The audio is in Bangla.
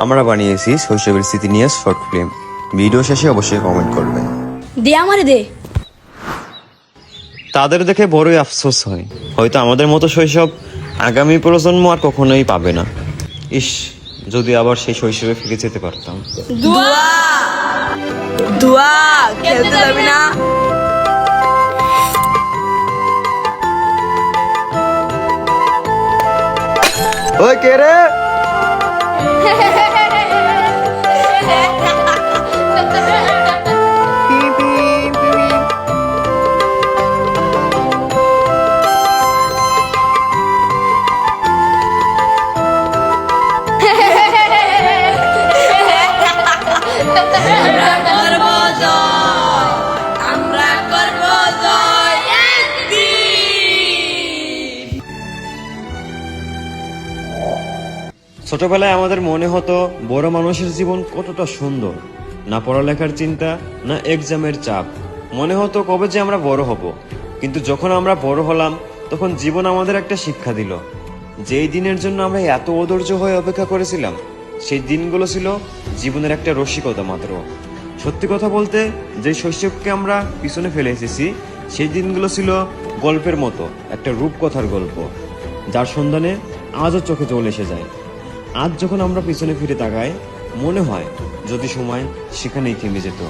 আমরা বানিয়েছি শৈশবের স্মৃতি নিয়ে শর্ট ফিল্ম। ভিডিও শেষে অবশ্যই কমেন্ট করবেন। দে আমারে দে। তাদের দেখে বড়ই আফসোস হয়, হয়তো আমাদের মতো শৈশব আগামী প্রজন্ম আর কখনোই পাবে না। ইস, যদি আবার সেই শৈশবে ফিরে যেতে পারতাম। দোয়া দোয়া খেলতে যাবি না? ওই কে রে? ছোটবেলায় আমাদের মনে হতো বড় মানুষের জীবন কতটা সুন্দর, না পড়ালেখার চিন্তা, না এক্সামের চাপ। মনে হতো কবে যে আমরা বড় হব। কিন্তু যখন আমরা বড় হলাম, তখন জীবন আমাদের একটা শিক্ষা দিল। যেই দিনের জন্য আমরা এত অধৈর্য হয়ে অপেক্ষা করেছিলাম, সেই দিনগুলো ছিল জীবনের একটা রসিকতা মাত্র। সত্যি কথা বলতে, যে শৈশবকে আমরা পিছনে ফেলে এসেছি, সেই দিনগুলো ছিল গল্পের মতো একটা রূপকথার গল্প, যার সন্ধানে আজও চোখে জল এসে যায়। আজ যখন আমরা পিছনে ফিরে তাকাই, মনে হয় যদি সময় সেখানেই থেমে যেত।